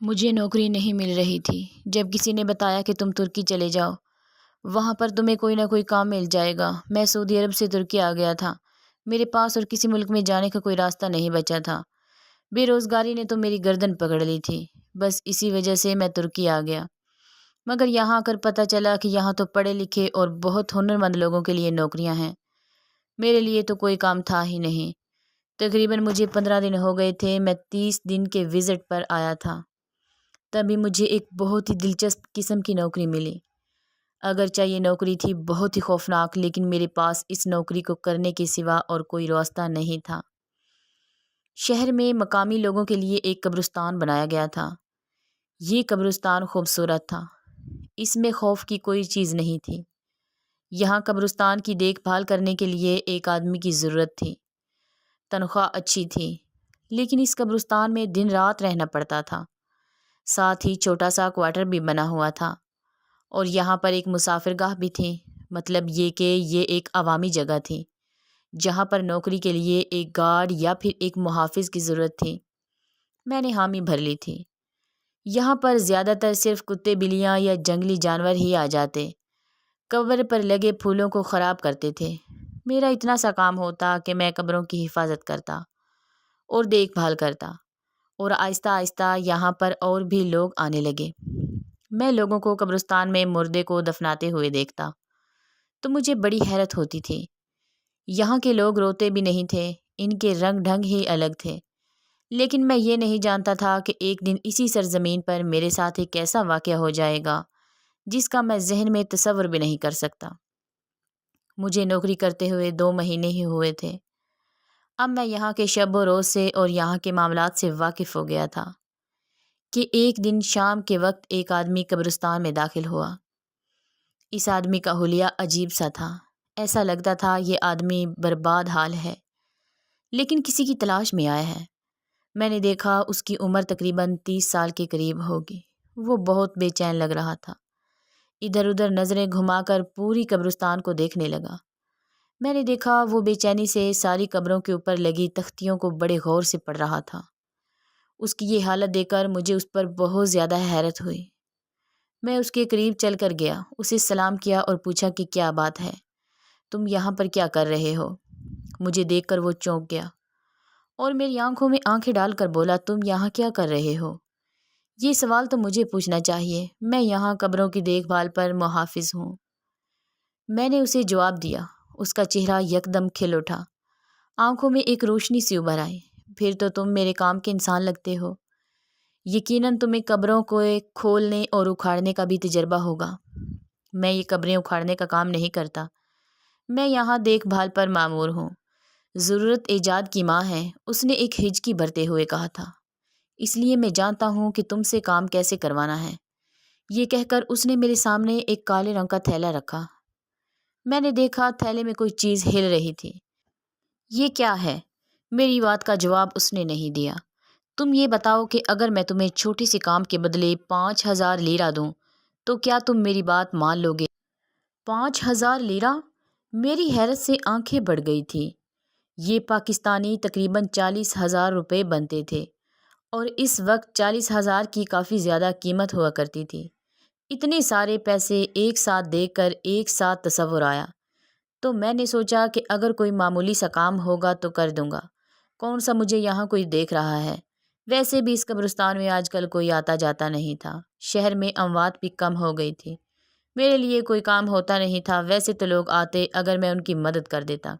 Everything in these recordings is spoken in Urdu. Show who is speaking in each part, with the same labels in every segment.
Speaker 1: مجھے نوکری نہیں مل رہی تھی۔ جب کسی نے بتایا کہ تم ترکی چلے جاؤ، وہاں پر تمہیں کوئی نہ کوئی کام مل جائے گا۔ میں سعودی عرب سے ترکی آ گیا تھا۔ میرے پاس اور کسی ملک میں جانے کا کوئی راستہ نہیں بچا تھا۔ بے روزگاری نے تو میری گردن پکڑ لی تھی۔ بس اسی وجہ سے میں ترکی آ گیا۔ مگر یہاں آ کر پتہ چلا کہ یہاں تو پڑھے لکھے اور بہت ہنرمند لوگوں کے لیے نوکریاں ہیں۔ میرے لیے تو کوئی کام تھا ہی نہیں۔ تقریباً مجھے 15 دن ہو گئے تھے۔ میں 30 دن کے وزٹ پر آیا تھا۔ تبھی مجھے ایک بہت ہی دلچسپ قسم کی نوکری ملی۔ اگرچہ یہ نوکری تھی بہت ہی خوفناک، لیکن میرے پاس اس نوکری کو کرنے کے سوا اور کوئی راستہ نہیں تھا۔ شہر میں مقامی لوگوں کے لیے ایک قبرستان بنایا گیا تھا۔ یہ قبرستان خوبصورت تھا۔ اس میں خوف کی کوئی چیز نہیں تھی۔ یہاں قبرستان کی دیکھ بھال کرنے کے لیے ایک آدمی کی ضرورت تھی۔ تنخواہ اچھی تھی، لیکن اس قبرستان میں دن رات رہنا پڑتا تھا۔ ساتھ ہی چھوٹا سا کوارٹر بھی بنا ہوا تھا، اور یہاں پر ایک مسافر گاہ بھی تھی۔ مطلب یہ کہ یہ ایک عوامی جگہ تھی جہاں پر نوکری کے لیے ایک گارڈ یا پھر ایک محافظ کی ضرورت تھی۔ میں نے حامی بھر لی تھی۔ یہاں پر زیادہ تر صرف کتے بلیاں یا جنگلی جانور ہی آ جاتے، قبر پر لگے پھولوں کو خراب کرتے تھے۔ میرا اتنا سا کام ہوتا کہ میں قبروں کی حفاظت کرتا اور دیکھ بھال کرتا، اور آہستہ آہستہ یہاں پر اور بھی لوگ آنے لگے۔ میں لوگوں کو قبرستان میں مردے کو دفناتے ہوئے دیکھتا تو مجھے بڑی حیرت ہوتی تھی۔ یہاں کے لوگ روتے بھی نہیں تھے، ان کے رنگ ڈھنگ ہی الگ تھے۔ لیکن میں یہ نہیں جانتا تھا کہ ایک دن اسی سرزمین پر میرے ساتھ ایک ایسا واقعہ ہو جائے گا جس کا میں ذہن میں تصور بھی نہیں کر سکتا۔ مجھے نوکری کرتے ہوئے 2 مہینے ہی ہوئے تھے۔ اب میں یہاں کے شب و روز سے اور یہاں کے معاملات سے واقف ہو گیا تھا کہ ایک دن شام کے وقت ایک آدمی قبرستان میں داخل ہوا۔ اس آدمی کا حلیہ عجیب سا تھا۔ ایسا لگتا تھا یہ آدمی برباد حال ہے، لیکن کسی کی تلاش میں آیا ہے۔ میں نے دیکھا اس کی عمر تقریباً 30 سال کے قریب ہوگی۔ وہ بہت بے چین لگ رہا تھا۔ ادھر ادھر نظریں گھما کر پوری قبرستان کو دیکھنے لگا۔ میں نے دیکھا وہ بے چینی سے ساری قبروں کے اوپر لگی تختیوں کو بڑے غور سے پڑھ رہا تھا۔ اس کی یہ حالت دیکھ کر مجھے اس پر بہت زیادہ حیرت ہوئی۔ میں اس کے قریب چل کر گیا، اسے سلام کیا اور پوچھا کہ کیا بات ہے، تم یہاں پر کیا کر رہے ہو؟ مجھے دیکھ کر وہ چونک گیا اور میری آنکھوں میں آنکھیں ڈال کر بولا، تم یہاں کیا کر رہے ہو؟ یہ سوال تو مجھے پوچھنا چاہیے، میں یہاں قبروں کی دیکھ بھال پر محافظ ہوں۔ میں نے اسے جواب دیا۔ اس کا چہرہ یکدم کھل اٹھا، آنکھوں میں ایک روشنی سی ابھر آئی۔ پھر تو تم میرے کام کے انسان لگتے ہو۔ یقیناً تمہیں قبروں کو کھولنے اور اکھاڑنے کا بھی تجربہ ہوگا۔ میں یہ قبریں اکھاڑنے کا کام نہیں کرتا، میں یہاں دیکھ بھال پر مامور ہوں۔ ضرورت ایجاد کی ماں ہے، اس نے ایک ہچکی بھرتے ہوئے کہا تھا، اس لیے میں جانتا ہوں کہ تم سے کام کیسے کروانا ہے۔ یہ کہہ کر اس نے میرے سامنے ایک کالے رنگ کا تھیلا رکھا۔ میں نے دیکھا تھیلے میں کوئی چیز ہل رہی تھی۔ یہ کیا ہے؟ میری بات کا جواب اس نے نہیں دیا۔ تم یہ بتاؤ کہ اگر میں تمہیں چھوٹی سی کام کے بدلے 5000 لیرہ دوں تو کیا تم میری بات مان لو گے؟ 5000 لیرہ؟ میری حیرت سے آنکھیں بڑھ گئی تھی۔ یہ پاکستانی تقریباً 40,000 روپے بنتے تھے، اور اس وقت 40,000 کی کافی زیادہ قیمت ہوا کرتی تھی۔ اتنے سارے پیسے ایک ساتھ دیکھ کر ایک ساتھ تصور آیا، تو میں نے سوچا کہ اگر کوئی معمولی سا کام ہوگا تو کر دوں گا، کون سا مجھے یہاں کوئی دیکھ رہا ہے۔ ویسے بھی اس قبرستان میں آج کل کوئی آتا جاتا نہیں تھا، شہر میں اموات بھی کم ہو گئی تھی۔ میرے لیے کوئی کام ہوتا نہیں تھا، ویسے تو لوگ آتے، اگر میں ان کی مدد کر دیتا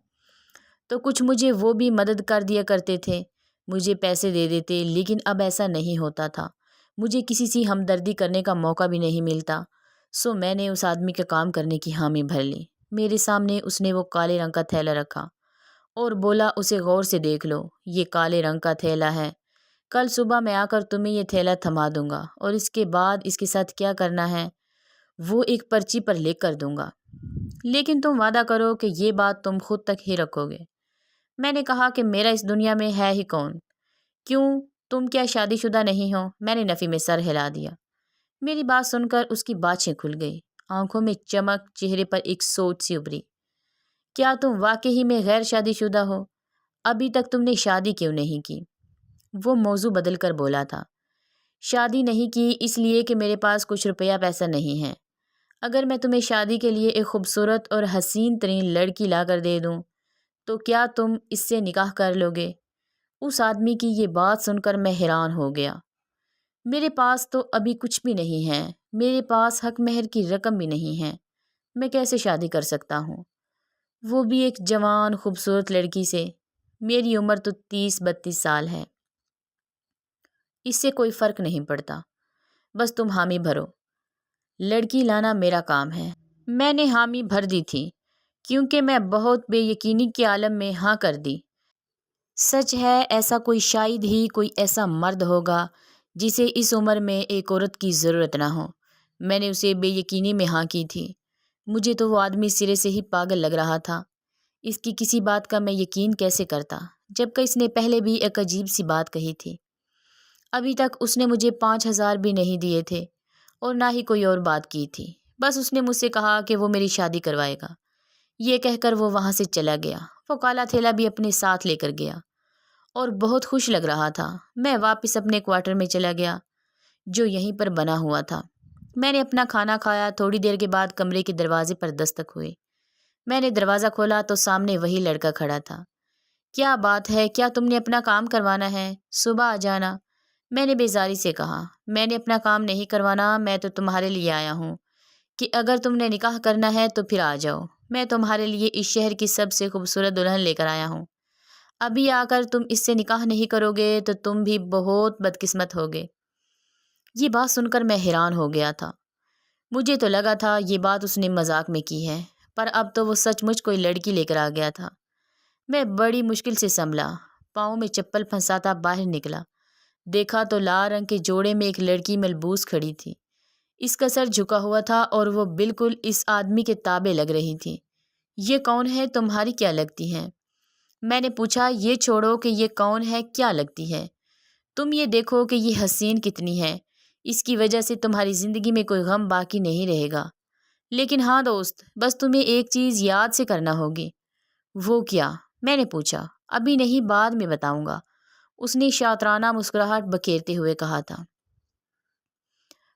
Speaker 1: تو کچھ مجھے وہ بھی مدد کر دیا کرتے تھے، مجھے پیسے دے دیتے، لیکن اب ایسا نہیں ہوتا تھا۔ مجھے کسی سے ہمدردی کرنے کا موقع بھی نہیں ملتا، سو میں نے اس آدمی کا کام کرنے کی حامی بھر لی۔ میرے سامنے اس نے وہ کالے رنگ کا تھیلا رکھا اور بولا، اسے غور سے دیکھ لو، یہ کالے رنگ کا تھیلا ہے۔ کل صبح میں آ کر تمہیں یہ تھیلا تھما دوں گا، اور اس کے بعد اس کے ساتھ کیا کرنا ہے وہ ایک پرچی پر لکھ کر دوں گا، لیکن تم وعدہ کرو کہ یہ بات تم خود تک ہی رکھو گے۔ میں نے کہا کہ میرا اس دنیا میں ہے ہی کون؟ کیوں، تم کیا شادی شدہ نہیں ہو؟ میں نے نفی میں سر ہلا دیا۔ میری بات سن کر اس کی باتیں کھل گئی، آنکھوں میں چمک، چہرے پر ایک سوچ سی ابھری۔ کیا تم واقعی میں غیر شادی شدہ ہو؟ ابھی تک تم نے شادی کیوں نہیں کی؟ وہ موضوع بدل کر بولا تھا، شادی نہیں کی اس لیے کہ میرے پاس کچھ روپیہ پیسہ نہیں ہے۔ اگر میں تمہیں شادی کے لیے ایک خوبصورت اور حسین ترین لڑکی لا کر دے دوں تو کیا تم اس سے نکاح کر لو گے؟ اس آدمی کی یہ بات سن کر میں حیران ہو گیا۔ میرے پاس تو ابھی کچھ بھی نہیں ہے، میرے پاس حق مہر کی رقم بھی نہیں ہے، میں کیسے شادی کر سکتا ہوں؟ وہ بھی ایک جوان خوبصورت لڑکی سے۔ میری عمر تو 30-32 سال ہے، اس سے کوئی فرق نہیں پڑتا، بس تم حامی بھرو، لڑکی لانا میرا کام ہے۔ میں نے حامی بھر دی تھی کیونکہ میں بہت بے یقینی کے عالم میں ہاں کر دی۔ سچ ہے ایسا کوئی شاید ہی کوئی ایسا مرد ہوگا جسے اس عمر میں ایک عورت کی ضرورت نہ ہو۔ میں نے اسے بے یقینی میں ہاں کی تھی۔ مجھے تو وہ آدمی سرے سے ہی پاگل لگ رہا تھا۔ اس کی کسی بات کا میں یقین کیسے کرتا جبکہ اس نے پہلے بھی ایک عجیب سی بات کہی تھی۔ ابھی تک اس نے مجھے 5,000 بھی نہیں دیے تھے اور نہ ہی کوئی اور بات کی تھی۔ بس اس نے مجھ سے کہا کہ وہ میری شادی کروائے گا۔ یہ کہہ کر وہ وہاں سے چلا گیا۔ وہ کالا تھیلا بھی اپنے ساتھ لے کر گیا اور بہت خوش لگ رہا تھا۔ میں واپس اپنے کوارٹر میں چلا گیا جو یہیں پر بنا ہوا تھا۔ میں نے اپنا کھانا کھایا۔ تھوڑی دیر کے بعد کمرے کے دروازے پر دستک ہوئی۔ میں نے دروازہ کھولا تو سامنے وہی لڑکا کھڑا تھا۔ کیا بات ہے، کیا تم نے اپنا کام کروانا ہے؟ صبح آ جانا، میں نے بیزاری سے کہا۔ میں نے اپنا کام نہیں کروانا، میں تو تمہارے لیے آیا ہوں کہ اگر تم نے نکاح کرنا ہے تو پھر آ جاؤ۔ میں تمہارے لیے اس شہر کی سب سے خوبصورت دلہن لے کر آیا ہوں۔ ابھی آ کر تم اس سے نکاح نہیں کرو گے تو تم بھی بہت بدقسمت ہوگے۔ یہ بات سن کر میں حیران ہو گیا تھا۔ مجھے تو لگا تھا یہ بات اس نے مذاق میں کی ہے، پر اب تو وہ سچ مچ کوئی لڑکی لے کر آ گیا تھا۔ میں بڑی مشکل سے سنبھلا، پاؤں میں چپل پھنساتا باہر نکلا۔ دیکھا تو لال رنگ کے جوڑے میں ایک لڑکی ملبوس کھڑی تھی۔ اس کا سر جھکا ہوا تھا اور وہ بالکل اس آدمی کے تابع لگ رہی تھی۔ یہ کون ہے؟ تمہاری کیا لگتی ہے؟ میں نے پوچھا۔ یہ چھوڑو کہ یہ کون ہے، کیا لگتی ہے؟ تم یہ دیکھو کہ یہ حسین کتنی ہے، اس کی وجہ سے تمہاری زندگی میں کوئی غم باقی نہیں رہے گا۔ لیکن ہاں دوست، بس تمہیں ایک چیز یاد سے کرنا ہوگی۔ وہ کیا؟ میں نے پوچھا۔ ابھی نہیں، بعد میں بتاؤں گا، اس نے شاطرانہ مسکراہٹ بکھیرتے ہوئے کہا تھا۔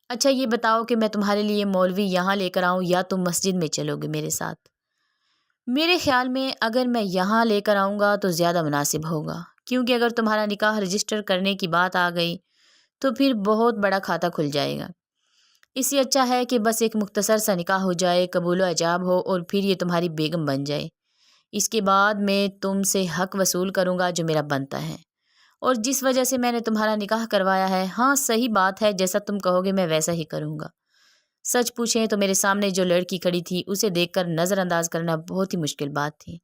Speaker 1: اچھا یہ بتاؤ کہ میں تمہارے لیے مولوی یہاں لے کر آؤں یا تم مسجد میں چلو گے میرے ساتھ؟ میرے خیال میں اگر میں یہاں لے کر آؤں گا تو زیادہ مناسب ہوگا، کیونکہ اگر تمہارا نکاح رجسٹر کرنے کی بات آ گئی تو پھر بہت بڑا کھاتا کھل جائے گا۔ اس سے اچھا ہے کہ بس ایک مختصر سا نکاح ہو جائے، قبول و ایجاب ہو اور پھر یہ تمہاری بیگم بن جائے۔ اس کے بعد میں تم سے حق وصول کروں گا جو میرا بنتا ہے، اور جس وجہ سے میں نے تمہارا نکاح کروایا ہے، ہاں صحیح بات ہے، جیسا تم کہو گے میں ویسا ہی کروں گا۔ سچ پوچھیں تو میرے سامنے جو لڑکی کھڑی تھی اسے دیکھ کر نظر انداز کرنا بہت ہی مشکل بات تھی۔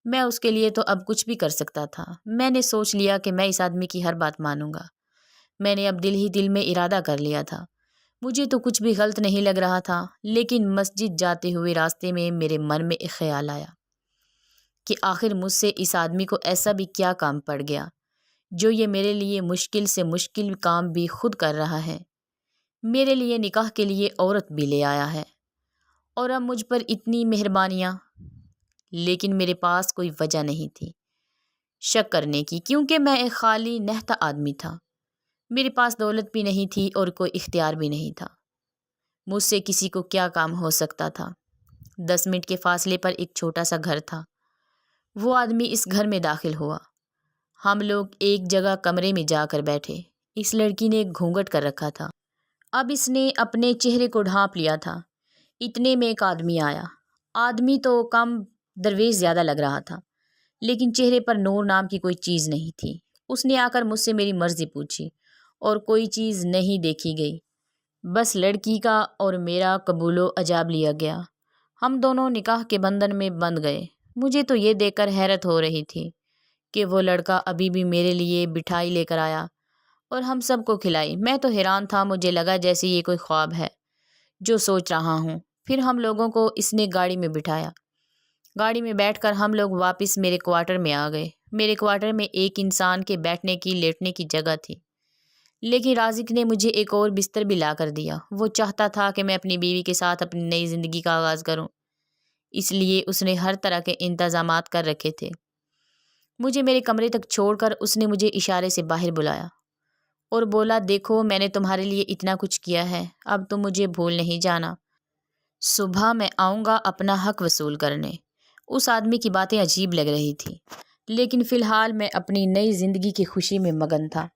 Speaker 1: میں اس کے لیے تو اب کچھ بھی کر سکتا تھا۔ میں نے سوچ لیا کہ میں اس آدمی کی ہر بات مانوں گا۔ میں نے اب دل ہی دل میں ارادہ کر لیا تھا۔ مجھے تو کچھ بھی غلط نہیں لگ رہا تھا، لیکن مسجد جاتے ہوئے راستے میں میرے من میں ایک خیال آیا کہ آخر مجھ سے اس آدمی کو ایسا بھی کیا کام پڑ گیا جو یہ میرے لیے مشکل سے مشکل کام بھی خود کر رہا ہے، میرے لیے نکاح کے لیے عورت بھی لے آیا ہے، اور اب مجھ پر اتنی مہربانیاں۔ لیکن میرے پاس کوئی وجہ نہیں تھی شک کرنے کی، کیونکہ میں ایک خالی نہتا آدمی تھا۔ میرے پاس دولت بھی نہیں تھی اور کوئی اختیار بھی نہیں تھا۔ مجھ سے کسی کو کیا کام ہو سکتا تھا؟ 10 منٹ کے فاصلے پر ایک چھوٹا سا گھر تھا۔ وہ آدمی اس گھر میں داخل ہوا۔ ہم لوگ ایک جگہ کمرے میں جا کر بیٹھے۔ اس لڑکی نے ایک گھونگھٹ کر رکھا تھا۔ اب اس نے اپنے چہرے کو ڈھانپ لیا تھا۔ اتنے میں ایک آدمی آیا۔ آدمی تو کم درویش زیادہ لگ رہا تھا، لیکن چہرے پر نور نام کی کوئی چیز نہیں تھی۔ اس نے آ کر مجھ سے میری مرضی پوچھی اور کوئی چیز نہیں دیکھی گئی، بس لڑکی کا اور میرا قبول و ایجاب لیا گیا۔ ہم دونوں نکاح کے بندھن میں بندھ گئے۔ مجھے تو یہ دیکھ کر حیرت ہو رہی تھی کہ وہ لڑکا ابھی بھی میرے لیے مٹھائی لے کر آیا اور ہم سب کو کھلائی۔ میں تو حیران تھا، مجھے لگا جیسے یہ کوئی خواب ہے جو سوچ رہا ہوں۔ پھر ہم لوگوں کو اس نے گاڑی میں بٹھایا۔ گاڑی میں بیٹھ کر ہم لوگ واپس میرے کوارٹر میں آ گئے۔ میرے کوارٹر میں ایک انسان کے بیٹھنے کی لیٹنے کی جگہ تھی، لیکن رازق نے مجھے ایک اور بستر بھی لا کر دیا۔ وہ چاہتا تھا کہ میں اپنی بیوی کے ساتھ اپنی نئی زندگی کا آغاز کروں، اس لیے اس نے ہر طرح کے انتظامات کر رکھے تھے۔ مجھے میرے کمرے تک چھوڑ کر اس نے مجھے اشارے سے باہر بلایا اور بولا دیکھو میں نے تمہارے لیے اتنا کچھ کیا ہے، اب تم مجھے بھول نہیں جانا، صبح میں آؤں گا اپنا حق وصول کرنے۔ اس آدمی کی باتیں عجیب لگ رہی تھی، لیکن فی الحال میں اپنی نئی زندگی کی خوشی میں مگن تھا۔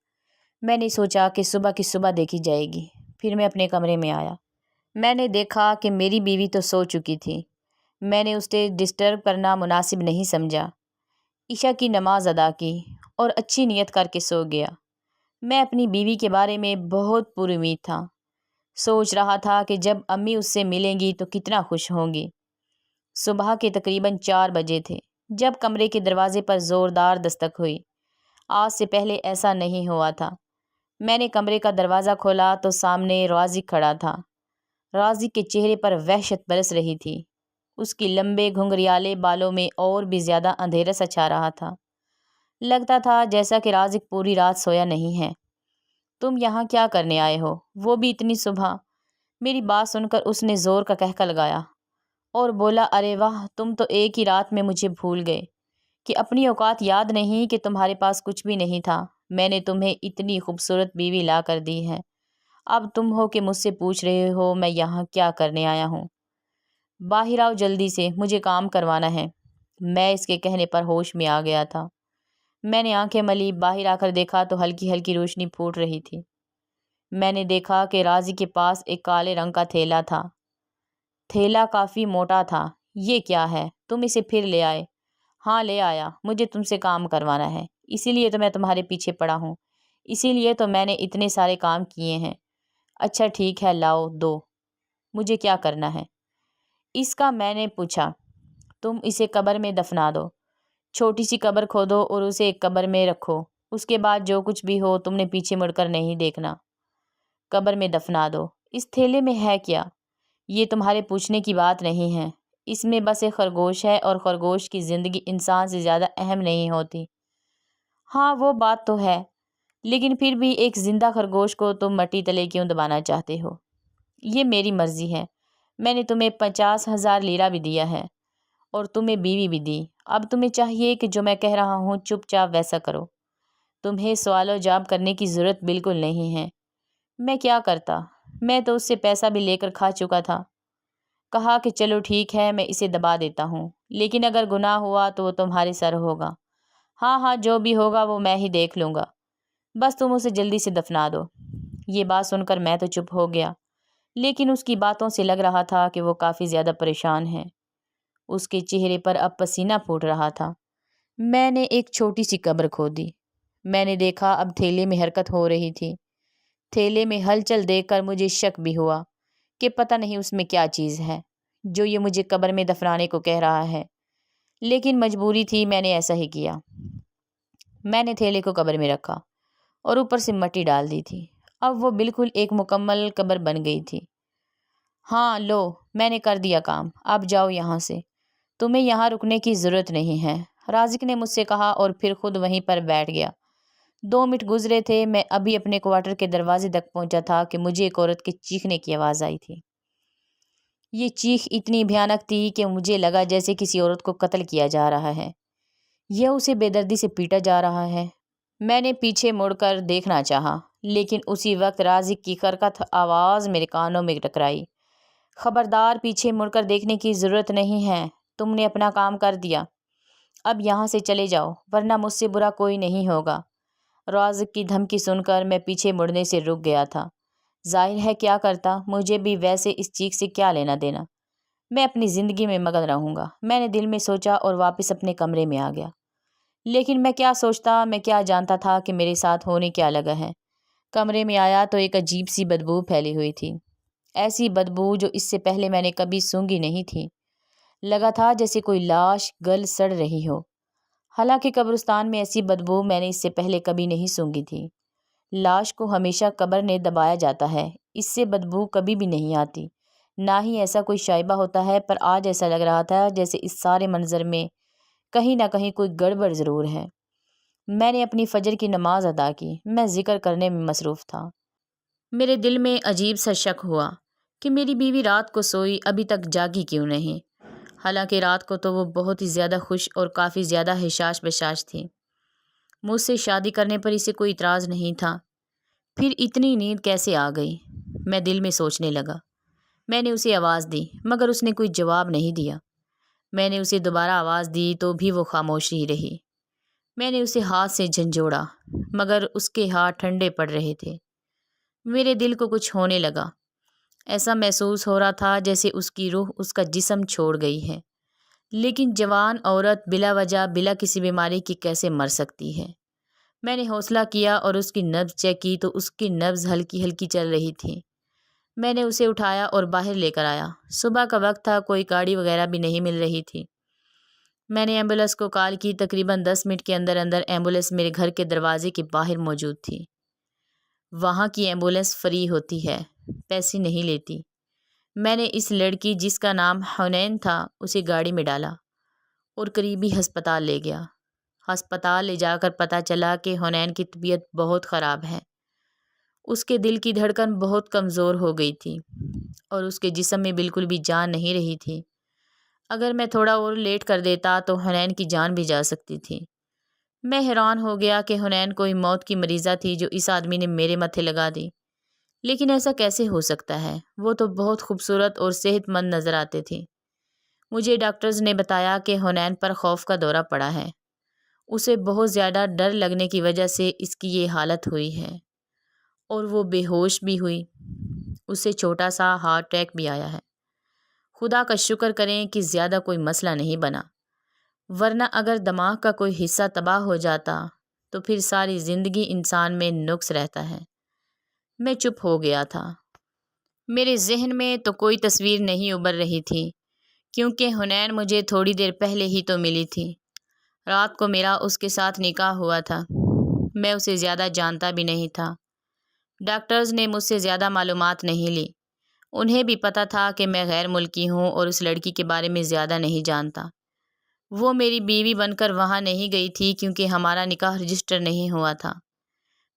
Speaker 1: میں نے سوچا کہ صبح کی صبح دیکھی جائے گی۔ پھر میں اپنے کمرے میں آیا۔ میں نے دیکھا کہ میری بیوی تو سو چکی تھی۔ میں نے اسے ڈسٹرب کرنا مناسب نہیں سمجھا۔ عشاء کی نماز ادا کی اور اچھی نیت کر کے سو گیا۔ میں اپنی بیوی کے بارے میں بہت پر امید تھا۔ سوچ رہا تھا کہ جب امی اس سے ملیں گی تو کتنا خوش ہوں گی۔ صبح کے تقریباً 4 بجے تھے جب کمرے کے دروازے پر زوردار دستک ہوئی۔ آج سے پہلے ایسا نہیں ہوا تھا۔ میں نے کمرے کا دروازہ کھولا تو سامنے رازق کھڑا تھا۔ رازق کے چہرے پر وحشت برس رہی تھی۔ اس کی لمبے گھنگریالے بالوں میں اور بھی زیادہ اندھیرا سا چھا رہا تھا۔ لگتا تھا جیسا کہ رازق پوری رات سویا نہیں ہے۔ تم یہاں کیا کرنے آئے ہو؟ وہ بھی اتنی صبح؟ میری بات سن کر اس نے زور کا کہکا لگایا اور بولا ارے واہ، تم تو ایک ہی رات میں مجھے بھول گئے کہ اپنی اوقات یاد نہیں کہ تمہارے پاس کچھ بھی نہیں تھا۔ میں نے تمہیں اتنی خوبصورت بیوی لا کر دی ہے، اب تم ہو کہ مجھ سے پوچھ رہے ہو میں یہاں کیا کرنے آیا ہوں؟ باہر آؤ جلدی سے، مجھے کام کروانا ہے۔ میں اس کے کہنے پر ہوش میں آ گیا تھا۔ میں نے آنکھیں ملی، باہر آ کر دیکھا تو ہلکی ہلکی روشنی پھوٹ رہی تھی۔ میں نے دیکھا کہ رازق کے پاس ایک کالے رنگ کا تھیلا تھا۔ تھیلا کافی موٹا تھا۔ یہ کیا ہے؟ تم اسے پھر لے آئے؟ ہاں لے آیا، مجھے تم سے کام کروانا ہے، اسی لیے تو میں تمہارے پیچھے پڑا ہوں، اسی لیے تو میں نے اتنے سارے کام کیے ہیں۔ اچھا ٹھیک ہے لاؤ دو، مجھے کیا کرنا ہے اس کا؟ میں نے پوچھا۔ تم اسے قبر میں دفنا دو، چھوٹی سی قبر کھودو اور اسے ایک قبر میں رکھو، اس کے بعد جو کچھ بھی ہو تم نے پیچھے مڑ کر نہیں دیکھنا۔ قبر میں دفنا دو؟ اس تھیلے میں ہے کیا؟ یہ تمہارے پوچھنے کی بات نہیں ہے، اس میں بس ایک خرگوش ہے اور خرگوش کی زندگی انسان سے زیادہ اہم نہیں ہوتی۔ ہاں وہ بات تو ہے، لیکن پھر بھی ایک زندہ خرگوش کو تم مٹی تلے کیوں دبانا چاہتے ہو؟ یہ میری مرضی ہے، میں نے تمہیں 50,000 لیرہ بھی دیا ہے اور تمہیں بیوی بھی دی، اب تمہیں چاہیے کہ جو میں کہہ رہا ہوں چپ چاپ ویسا کرو۔ تمہیں سوال و جواب کرنے کی ضرورت بالکل نہیں ہے۔ میں کیا کرتا؟ میں تو اس سے پیسہ بھی لے کر کھا چکا تھا۔ کہا کہ چلو ٹھیک ہے میں اسے دبا دیتا ہوں، لیکن اگر گناہ ہوا تو وہ تمہارے سر ہوگا۔ ہاں ہاں جو بھی ہوگا وہ میں ہی دیکھ لوں گا، بس تم اسے جلدی سے دفنا دو۔ یہ بات سن کر میں تو چپ ہو گیا، لیکن اس کی باتوں سے لگ رہا تھا کہ وہ کافی زیادہ پریشان ہے۔ اس کے چہرے پر اب پسینہ پھوٹ رہا تھا۔ میں نے ایک چھوٹی سی قبر کھودی۔ میں نے دیکھا اب تھیلے میں حرکت ہو رہی تھی۔ تھیلے میں ہلچل دیکھ کر مجھے شک بھی ہوا کہ پتہ نہیں اس میں کیا چیز ہے جو یہ مجھے قبر میں دفنانے کو کہہ رہا ہے، لیکن مجبوری تھی، میں نے ایسا ہی کیا۔ میں نے تھیلے کو قبر میں رکھا اور اوپر سے مٹی ڈال دی تھی۔ اب وہ بالکل ایک مکمل قبر بن گئی تھی۔ ہاں لو میں نے کر دیا کام، اب جاؤ یہاں سے، تمہیں یہاں رکنے کی ضرورت نہیں ہے، رازق نے مجھ سے کہا اور پھر خود وہیں پر بیٹھ گیا۔ 2 منٹ گزرے تھے، میں ابھی اپنے کوارٹر کے دروازے تک پہنچا تھا کہ مجھے ایک عورت کے چیخنے کی آواز آئی تھی۔ یہ چیخ اتنی بھیانک تھی کہ مجھے لگا جیسے کسی عورت کو قتل کیا جا رہا ہے یا اسے بے دردی سے پیٹا جا رہا ہے۔ میں نے پیچھے مڑ کر دیکھنا چاہا، لیکن اسی وقت رازق کی کرکت آواز میرے کانوں میں ٹکرائی۔ خبردار، پیچھے مڑ کر دیکھنے کی ضرورت نہیں ہے، تم نے اپنا کام کر دیا، اب یہاں سے چلے جاؤ ورنہ مجھ سے برا کوئی نہیں ہوگا۔ رازق کی دھمکی سن کر میں پیچھے مڑنے سے رک گیا تھا۔ ظاہر ہے کیا کرتا، مجھے بھی ویسے اس چیخ سے کیا لینا دینا، میں اپنی زندگی میں مگن رہوں گا، میں نے دل میں سوچا اور واپس اپنے کمرے میں آ گیا۔ لیکن میں کیا سوچتا، میں کیا جانتا تھا کہ میرے ساتھ ہونے کیا لگا ہے۔ کمرے میں آیا تو ایک عجیب سی بدبو پھیلی ہوئی تھی، ایسی بدبو جو اس سے پہلے میں نے کبھی سونگھی نہیں تھی۔ لگا تھا جیسے کوئی لاش گل سڑ رہی ہو، حالانکہ قبرستان میں ایسی بدبو میں نے اس سے پہلے کبھی نہیں سونگھی تھی۔ لاش کو ہمیشہ قبر نے دبایا جاتا ہے، اس سے بدبو کبھی بھی نہیں آتی، نہ ہی ایسا کوئی شائبہ ہوتا ہے، پر آج ایسا لگ رہا تھا جیسے اس سارے منظر میں کہیں نہ کہیں کوئی گڑبڑ ضرور ہے۔ میں نے اپنی فجر کی نماز ادا کی، میں ذکر کرنے میں مصروف تھا۔ میرے دل میں عجیب سا شک ہوا کہ میری بیوی رات کو سوئی ابھی تک جاگی کیوں نہیں، حالانکہ رات کو تو وہ بہت ہی زیادہ خوش اور کافی زیادہ حشاش بشاش تھی۔ مجھ سے شادی کرنے پر اسے کوئی اعتراض نہیں تھا، پھر اتنی نیند کیسے آ گئی؟ میں دل میں سوچنے لگا۔ میں نے اسے آواز دی مگر اس نے کوئی جواب نہیں دیا۔ میں نے اسے دوبارہ آواز دی تو بھی وہ خاموش ہی رہی۔ میں نے اسے ہاتھ سے جھنجھوڑا مگر اس کے ہاتھ ٹھنڈے پڑ رہے تھے۔ میرے دل کو کچھ ہونے لگا۔ ایسا محسوس ہو رہا تھا جیسے اس کی روح اس کا جسم چھوڑ گئی ہے۔ لیکن جوان عورت بلا وجہ بلا کسی بیماری کی کیسے مر سکتی ہے؟ میں نے حوصلہ کیا اور اس کی نبض چیک کی تو اس کی نبض ہلکی ہلکی چل رہی تھی۔ میں نے اسے اٹھایا اور باہر لے کر آیا۔ صبح کا وقت تھا، کوئی گاڑی وغیرہ بھی نہیں مل رہی تھی۔ میں نے ایمبولینس کو کال کی۔ تقریباً 10 منٹ کے اندر اندر ایمبولینس میرے گھر کے دروازے کے باہر موجود تھی۔ وہاں کی ایمبولینس فری ہوتی ہے، پیسے نہیں لیتی۔ میں نے اس لڑکی جس کا نام حنین تھا اسے گاڑی میں ڈالا اور قریبی ہسپتال لے گیا۔ ہسپتال لے جا کر پتہ چلا کہ حنین کی طبیعت بہت خراب ہے۔ اس کے دل کی دھڑکن بہت کمزور ہو گئی تھی اور اس کے جسم میں بالکل بھی جان نہیں رہی تھی۔ اگر میں تھوڑا اور لیٹ کر دیتا تو حنین کی جان بھی جا سکتی تھی۔ میں حیران ہو گیا کہ حنین کوئی موت کی مریضہ تھی جو اس آدمی نے میرے ماتھے لگا دی۔ لیکن ایسا کیسے ہو سکتا ہے؟ وہ تو بہت خوبصورت اور صحت مند نظر آتے تھے۔ مجھے ڈاکٹرز نے بتایا کہ حنین پر خوف کا دورہ پڑا ہے۔ اسے بہت زیادہ ڈر لگنے کی وجہ سے اس کی یہ حالت ہوئی ہے اور وہ بے ہوش بھی ہوئی۔ اسے چھوٹا سا ہارٹ اٹیک بھی آیا ہے۔ خدا کا شکر کریں کہ زیادہ کوئی مسئلہ نہیں بنا، ورنہ اگر دماغ کا کوئی حصہ تباہ ہو جاتا تو پھر ساری زندگی انسان میں نقص رہتا ہے۔ میں چپ ہو گیا تھا۔ میرے ذہن میں تو کوئی تصویر نہیں ابھر رہی تھی کیونکہ حنین مجھے تھوڑی دیر پہلے ہی تو ملی تھی۔ رات کو میرا اس کے ساتھ نکاح ہوا تھا۔ میں اسے زیادہ جانتا بھی نہیں تھا۔ ڈاکٹرز نے مجھ سے زیادہ معلومات نہیں لی۔ انہیں بھی پتہ تھا کہ میں غیر ملکی ہوں اور اس لڑکی کے بارے میں زیادہ نہیں جانتا۔ وہ میری بیوی بن کر وہاں نہیں گئی تھی کیونکہ ہمارا نکاح رجسٹر نہیں ہوا تھا۔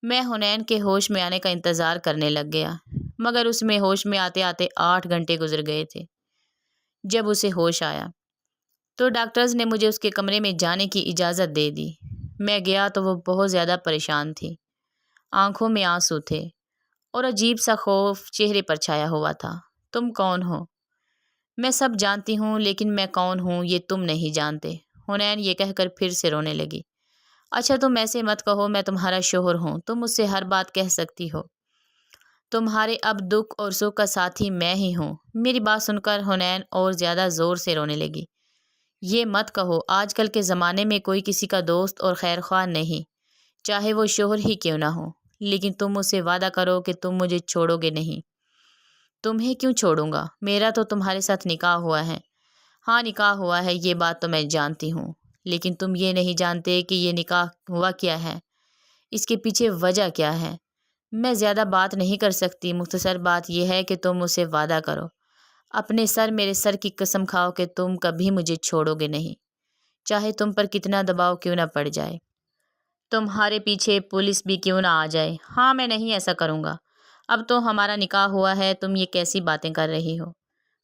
Speaker 1: میں حنین کے ہوش میں آنے کا انتظار کرنے لگ گیا مگر اس میں ہوش میں آتے آتے 8 گھنٹے گزر گئے تھے۔ جب اسے ہوش آیا تو ڈاکٹرز نے مجھے اس کے کمرے میں جانے کی اجازت دے دی۔ میں گیا تو وہ بہت زیادہ پریشان تھی۔ آنکھوں میں آنسو تھے اور عجیب سا خوف چہرے پر چھایا ہوا تھا۔ تم کون ہو؟ میں سب جانتی ہوں لیکن میں کون ہوں یہ تم نہیں جانتے۔ حنین یہ کہہ کر پھر سے رونے لگی۔ اچھا تم ایسے مت کہو، میں تمہارا شوہر ہوں، تم مجھ سے ہر بات کہہ سکتی ہو۔ تمہارے اب دکھ اور سکھ کا ساتھی میں ہی ہوں۔ میری بات سن کر حنین اور زیادہ زور سے رونے لگی۔ یہ مت کہو، آج کل کے زمانے میں کوئی کسی کا دوست اور خیر خواہ نہیں، چاہے وہ شوہر ہی کیوں نہ ہو۔ لیکن تم مجھ سے وعدہ کرو کہ تم مجھے چھوڑو گے نہیں۔ تمہیں کیوں چھوڑوں گا؟ میرا تو تمہارے ساتھ نکاح ہوا ہے۔ ہاں نکاح ہوا ہے، یہ بات تو میں جانتی ہوں، لیکن تم یہ نہیں جانتے کہ یہ نکاح ہوا کیا ہے، اس کے پیچھے وجہ کیا ہے۔ میں زیادہ بات نہیں کر سکتی، مختصر بات یہ ہے کہ تم مجھ سے وعدہ کرو، اپنے سر میرے سر کی قسم کھاؤ کہ تم کبھی مجھے چھوڑو گے نہیں، چاہے تم پر کتنا دباؤ کیوں نہ پڑ جائے، تمہارے پیچھے پولیس بھی کیوں نہ آ جائے۔ ہاں میں نہیں ایسا کروں گا۔ اب تو ہمارا نکاح ہوا ہے، تم یہ کیسی باتیں کر رہی ہو؟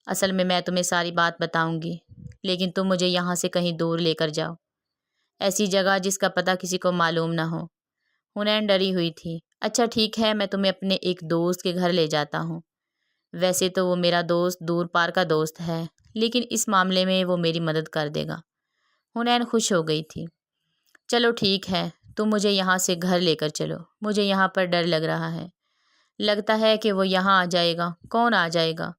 Speaker 1: اصل میں تمہیں ساری بات بتاؤں گی، لیکن تم مجھے یہاں سے کہیں دور لے کر جاؤ، ایسی جگہ جس کا پتہ کسی کو معلوم نہ ہو۔ حنین ڈری ہوئی تھی۔ اچھا ٹھیک ہے، میں تمہیں اپنے ایک دوست کے گھر لے جاتا ہوں۔ ویسے تو وہ میرا دوست دور پار کا دوست ہے، لیکن اس معاملے میں وہ میری مدد کر دے گا۔ حنین خوش ہو گئی تھی۔ چلو ٹھیک ہے، تم مجھے یہاں سے گھر لے کر چلو، مجھے یہاں پر ڈر لگ رہا ہے، لگتا ہے کہ وہ یہاں آ جائے گا۔ کون آ جائے گا؟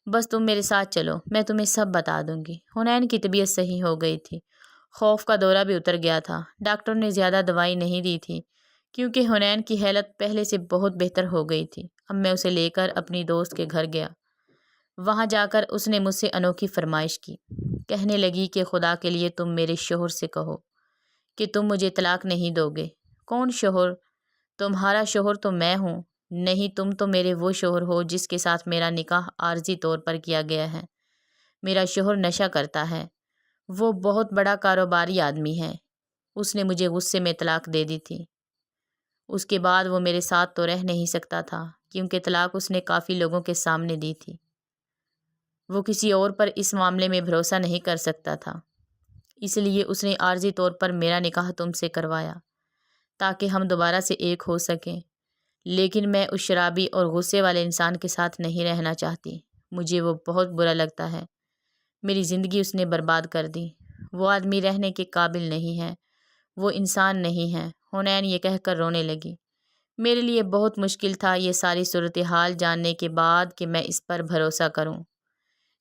Speaker 1: بس تم میرے ساتھ چلو، میں تمہیں سب بتا دوں گی۔ حنین کی طبیعت صحیح ہو گئی تھی، خوف کا دورہ بھی اتر گیا تھا۔ ڈاکٹر نے زیادہ دوائی نہیں دی تھی کیونکہ حنین کی حالت پہلے سے بہت بہتر ہو گئی تھی۔ اب میں اسے لے کر اپنی دوست کے گھر گیا۔ وہاں جا کر اس نے مجھ سے انوکھی فرمائش کی، کہنے لگی کہ خدا کے لیے تم میرے شوہر سے کہو کہ تم مجھے طلاق نہیں دو گے۔ کون شوہر؟ تمہارا شوہر تو میں ہوں۔ نہیں، تم تو میرے وہ شوہر ہو جس کے ساتھ میرا نکاح عارضی طور پر کیا گیا ہے۔ میرا شوہر نشہ کرتا ہے، وہ بہت بڑا کاروباری آدمی ہے۔ اس نے مجھے غصے میں طلاق دے دی تھی۔ اس کے بعد وہ میرے ساتھ تو رہ نہیں سکتا تھا کیونکہ طلاق اس نے کافی لوگوں کے سامنے دی تھی۔ وہ کسی اور پر اس معاملے میں بھروسہ نہیں کر سکتا تھا، اس لیے اس نے عارضی طور پر میرا نکاح تم سے کروایا تاکہ ہم دوبارہ سے ایک ہو سکیں۔ لیکن میں اس شرابی اور غصے والے انسان کے ساتھ نہیں رہنا چاہتی۔ مجھے وہ بہت برا لگتا ہے۔ میری زندگی اس نے برباد کر دی۔ وہ آدمی رہنے کے قابل نہیں ہے، وہ انسان نہیں ہے۔ حنین یہ کہہ کر رونے لگی۔ میرے لیے بہت مشکل تھا یہ ساری صورتحال جاننے کے بعد کہ میں اس پر بھروسہ کروں،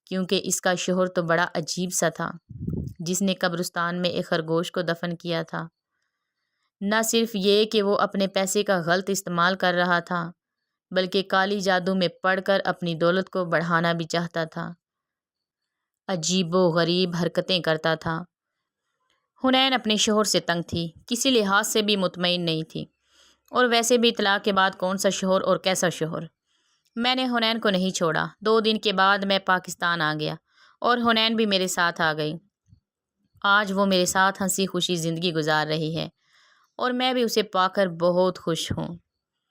Speaker 1: کیونکہ اس کا شوہر تو بڑا عجیب سا تھا، جس نے قبرستان میں ایک خرگوش کو دفن کیا تھا۔ نہ صرف یہ کہ وہ اپنے پیسے کا غلط استعمال کر رہا تھا، بلکہ کالی جادو میں پڑ کر اپنی دولت کو بڑھانا بھی چاہتا تھا۔ عجیب و غریب حرکتیں کرتا تھا۔ حنین اپنے شوہر سے تنگ تھی، کسی لحاظ سے بھی مطمئن نہیں تھی، اور ویسے بھی طلاق کے بعد کون سا شوہر اور کیسا شوہر۔ میں نے حنین کو نہیں چھوڑا۔ 2 دن کے بعد میں پاکستان آ گیا اور حنین بھی میرے ساتھ آ گئی۔ آج وہ میرے ساتھ ہنسی خوشی زندگی گزار رہی ہے اور میں بھی اسے پا کر بہت خوش ہوں۔